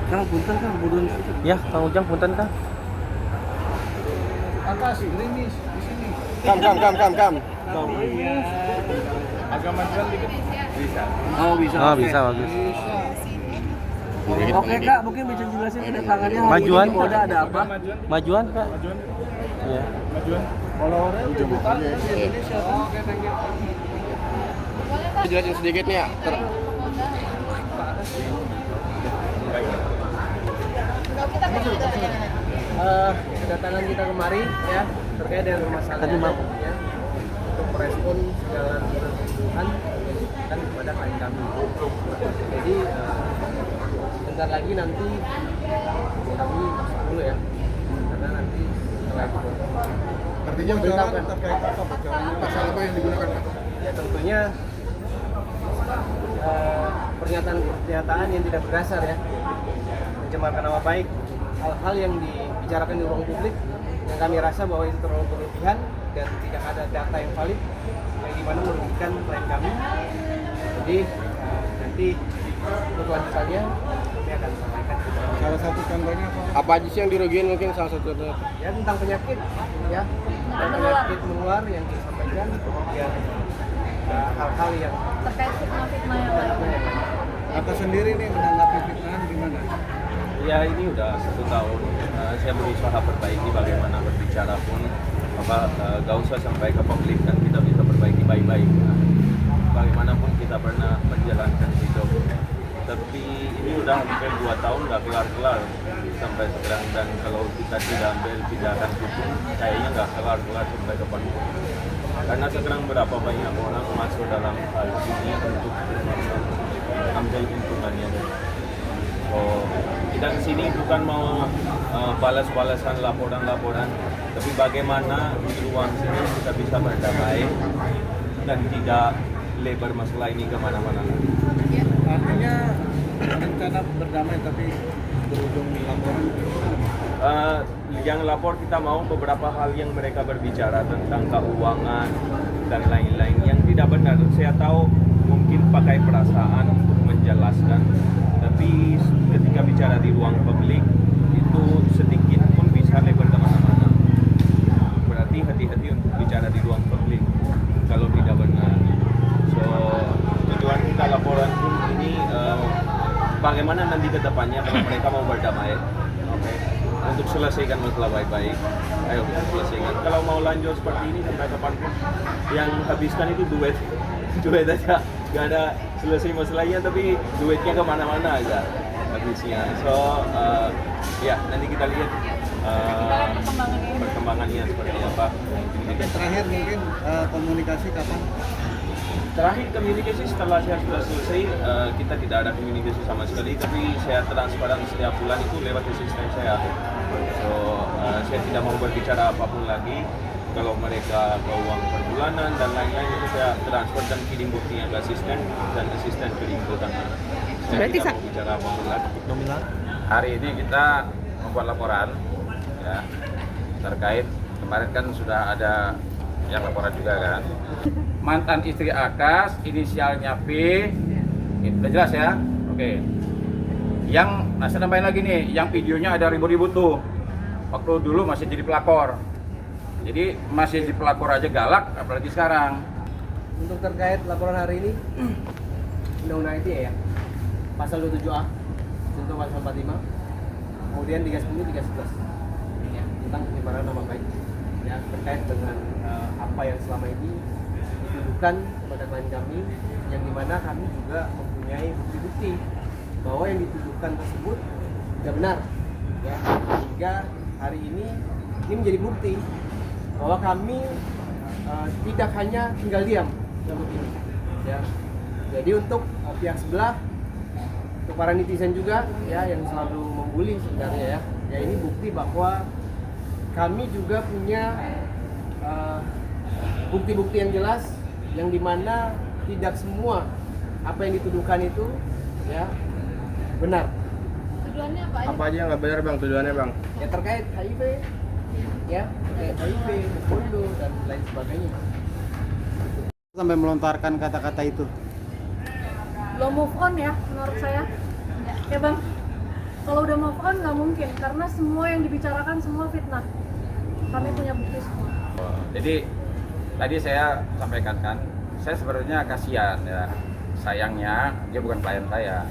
Kang, punten Kang, budun. Ya, Kang Ujang punten Kang. Atas gerimis di sini. Kam. Iya. Agak majuan dikit. Bisa. Oh, bisa. Oh, oke. bisa bagus. Oke Kak, mungkin bisa jelasin kedatangannya hari Majuan, ini di Polda ada apa? Majuan Kak. Majuan. Iya. Majuan. Followernya udah bukan di Indonesia. Oke, thank you. Jelasin sedikit nih ya. Kedatangan kita kemari ya terkait dengan permasalahan Tadi mau. ya, untuk merespon segala kebutuhan dan kepada klien kami. Jadi sebentar lagi nanti kami masuk dulu ya, karena nanti setelah itu Artinya Beritahukan. terkait apa bocorannya? Pasal apa yang digunakan? ya tentunya pernyataan yang tidak berdasar ya, mencemarkan nama baik, hal-hal yang dibicarakan di ruang publik yang kami rasa bahwa itu terlalu berlebihan dan tidak ada data yang valid yang dimana merugikan klien kami. Jadi nanti untuk lanjutannya kami akan sampaikan. Salah satu contohnya apa? Apa aja sih yang dirugiin mungkin salah satu? Ya tentang penyakit ya, tentang penyakit menular yang disampaikan ya, hal-hal yang terkait fitnah-fitnah yang banyak. Atas sendiri nih menanggapi fitnahan gimana? Ya ini udah 1 tahun. Saya berusaha perbaiki bagaimana berbicara pun gak usah sampai ke publik dan kita bisa perbaiki baik-baik. Bagaimanapun kita pernah menjalankan hidup. Tapi ini udah hampir 2 tahun gak kelar-kelar sampai sekarang, dan kalau kita tidak ambil tindakan hukum kayaknya gak kelar-kelar sampai kapan. Karena sekarang berapa banyak orang masuk dalam hal ini untuk ambil keuntungannya. Oh, kita kesini bukan mau balas-balasan laporan-laporan, tapi bagaimana di ruang sini kita bisa berdamai dan tidak lebar masalah ini kemana-mana. Artinya rencana berdamai tapi berujung laporan. Yang lapor kita mau beberapa hal yang mereka berbicara tentang keuangan dan lain-lain yang tidak benar. Saya tahu mungkin pakai perasaan untuk menjelaskan, tapi ketika bicara di ruang publik itu sedikit pun bisa lebar kemana-mana. Berarti hati-hati untuk bicara di ruang publik kalau tidak benar. So tujuan kita laporan pun ini bagaimana nanti ke depannya kalau mereka mau berdamai, oke, untuk selesaikan masalah baik-baik. Ayo kita selesaikan. Kalau mau lanjut seperti ini sampai kapanpun, yang habiskan itu duit aja, gak ada selesai masalahnya, tapi duitnya kemana-mana aja habisnya. So ya nanti kita lihat perkembangannya seperti apa. Terakhir mungkin komunikasi kapan? Terakhir komunikasi setelah saya sudah selesai, kita tidak ada komunikasi sama sekali, tapi saya transparan setiap bulan itu lewat asisten saya. So saya tidak mau berbicara apapun lagi. Kalau mereka ke uang per bulanan dan lain-lain itu saya transfer dan kirim buktinya ke asisten, dan asisten kirim ke tangan. Saya tidak mau bicara apapun lagi. Nominal. Hari ini kita membuat laporan ya, terkait kemarin kan sudah ada yang laporan juga kan. Mantan istri Akas, inisialnya P, itu udah jelas ya. Oke. Yang, saya tambahin lagi nih, yang videonya ada ribu-ribu tuh. Waktu dulu masih jadi pelapor. Jadi masih jadi pelapor aja galak, apalagi sekarang. untuk terkait laporan hari ini undang-undang ITE ya, pasal 27A contoh pasal 45, kemudian 310 311 ya, tentang pencemaran nama baik ya, terkait dengan apa yang selama ini dituduhkan kepada klien kami, yang dimana kami juga mempunyai bukti-bukti bahwa yang dituduhkan tersebut tidak benar ya, sehingga hari ini menjadi bukti bahwa kami tidak hanya tinggal diam dalam ini ya. Jadi untuk pihak sebelah, untuk para netizen juga ya yang selalu membuli sebenarnya ya, ini bukti bahwa kami juga punya bukti-bukti yang jelas, yang dimana tidak semua apa yang dituduhkan itu ya benar. Tujuannya apa aja? Apa aja yang nggak benar bang tujuannya bang? Ya terkait HIV ya, terkait HIV, bondo dan lain sebagainya. Sampai melontarkan kata-kata itu. Belum move on ya menurut saya. Ya bang, Kalau udah move on nggak mungkin, karena semua yang dibicarakan semua fitnah. Kami punya bukti semua. Jadi tadi saya sampaikan kan, saya sebenarnya kasihan ya. Sayangnya dia bukan klien saya.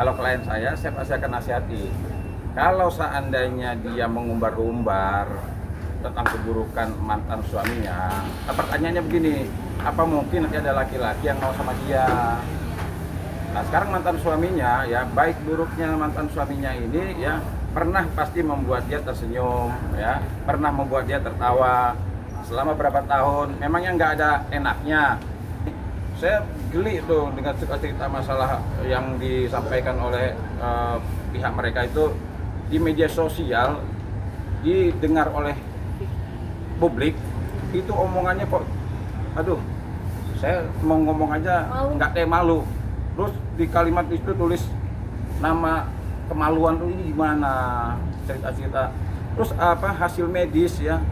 Kalau klien saya pasti akan nasihati. Kalau seandainya dia mengumbar-umbar tentang keburukan mantan suaminya, pertanyaannya begini, apa mungkin nanti ada laki-laki yang mau sama dia? Nah sekarang mantan suaminya ya, baik buruknya mantan suaminya ini ya pernah pasti membuat dia tersenyum ya, pernah membuat dia tertawa selama berapa tahun, memangnya nggak ada enaknya. Saya geli tuh dengan cerita masalah yang disampaikan oleh pihak mereka itu di media sosial, didengar oleh publik, itu omongannya kok, aduh, saya mau ngomong aja nggak kayak malu. Terus di kalimat itu tulis nama kemaluan tuh ini gimana, cerita-cerita. Terus apa hasil medis ya,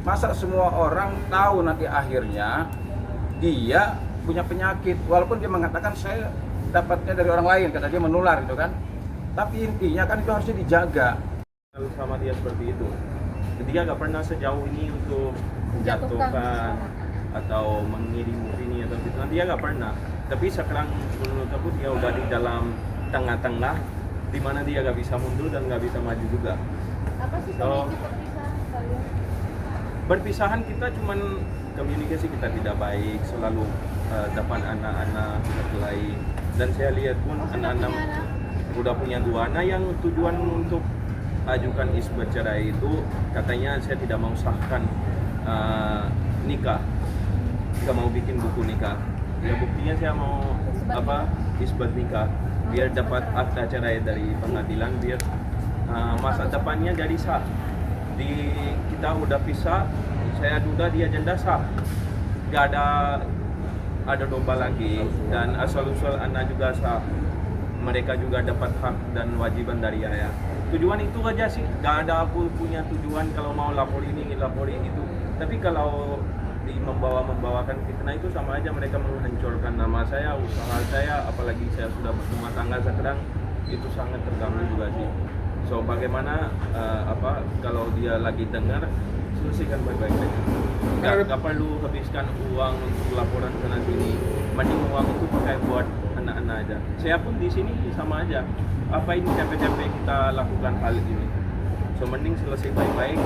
masa semua orang tahu nanti akhirnya dia punya penyakit, walaupun dia mengatakan saya dapatnya dari orang lain, kata dia menular gitu kan. Tapi intinya kan itu harusnya dijaga. Kalau sama dia seperti itu, dia nggak pernah sejauh ini untuk menjatuhkan atau mengirim opini atau gitu, dia nggak pernah. Tapi sekarang menurut aku dia udah di dalam tengah-tengah, di mana dia nggak bisa mundur dan nggak bisa maju juga. Apa sih pemicu perpisahan kalian? Perpisahan kita cuman komunikasi kita tidak baik, selalu depan anak-anak berkelahi. Dan saya lihat pun anak-anak udah punya 2 anak yang tujuan untuk ajukan isbat cerai itu katanya saya tidak mau sahkan nikah, nggak mau bikin buku nikah. Ya buktinya saya mau isbat nikah biar dapat akta cerai dari pengadilan, biar masa depannya jadi sah. Kita udah pisah, saya duda dia janda sah, nggak ada domba lagi, dan asal-usul anak juga sah. Mereka juga dapat hak dan wajiban dari ayah. Tujuan itu aja sih, gak ada aku punya tujuan kalau mau lapor ini, lapor itu. Tapi kalau membawakan fitnah itu sama aja mereka menghancurkan nama saya, usaha saya, apalagi saya sudah berumah tangga sekarang, itu sangat terganggu juga sih. So bagaimana kalau dia lagi dengar, selesaikan baik-baik aja. Gak perlu habiskan uang untuk laporan sana sini, mending uang itu pakai buat anak-anak aja. Saya pun di sini sama aja. Apa ini capek-capek kita lakukan hal ini? So mending selesai baik-baik.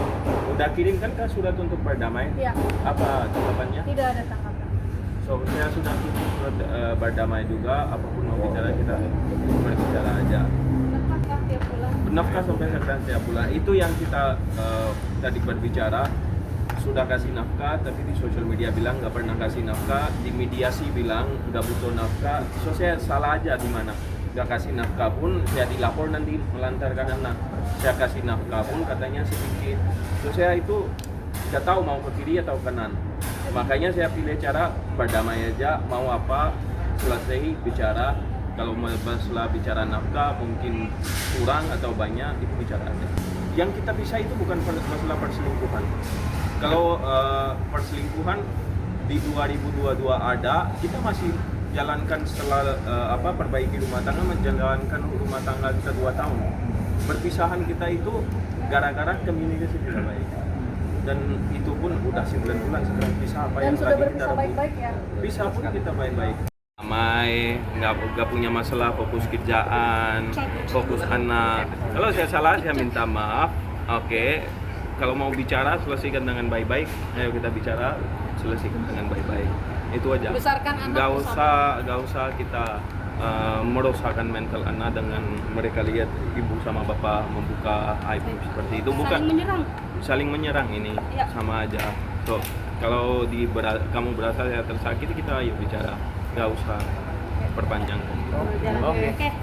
Udah kirimkan kan surat untuk berdamai? Iya. Apa tanggapannya? Tidak ada tanggapan. So saya sudah tutup surat berdamai juga. Apapun mau bicara kita berbicara aja. Nafkah tiap bulan. Nafkah sampai sekarang tiap bulan. Itu yang kita tadi berbicara. Sudah kasih nafkah, tapi di sosial media bilang nggak pernah kasih nafkah, di mediasi bilang nggak butuh nafkah. So saya salah aja di mana? Nggak kasih nafkah pun saya dilapor nanti melantarkan anak. Saya kasih nafkah pun katanya sedikit. So saya itu nggak tahu mau ke kiri atau kanan. Makanya saya pilih cara berdamai aja. Mau apa selesai bicara. Kalau masalah bicara nafkah mungkin kurang atau banyak, itu bicara aja. Yang kita bisa itu bukan masalah perselingkuhan. Kalau perselingkuhan di 2022 ada, kita masih jalankan setelah perbaiki rumah tangga, menjalankan rumah tangga kita 2 tahun. Perpisahan kita itu gara-gara komunikasi tidak baik. Dan itu pun udah 9 bulan sekarang pisah, apa Dan yang sudah tadi kita berpisah baik-baik ya? pisah pun kita baik-baik. Damai, nggak punya masalah, fokus kerjaan, fokus anak. Kalau saya salah, saya minta maaf. Oke. Kalau mau bicara, selesaikan dengan baik-baik. Ayo kita bicara, selesaikan dengan baik-baik. Itu aja. Besarkan anak. Gak usah kita merosakkan mental anak dengan mereka lihat ibu sama bapak membuka aib seperti itu. Bukan saling menyerang ini, Ya. sama aja. So, kalau kamu berasa saya tersakiti, kita ayo bicara. Gak usah perpanjang. Oke.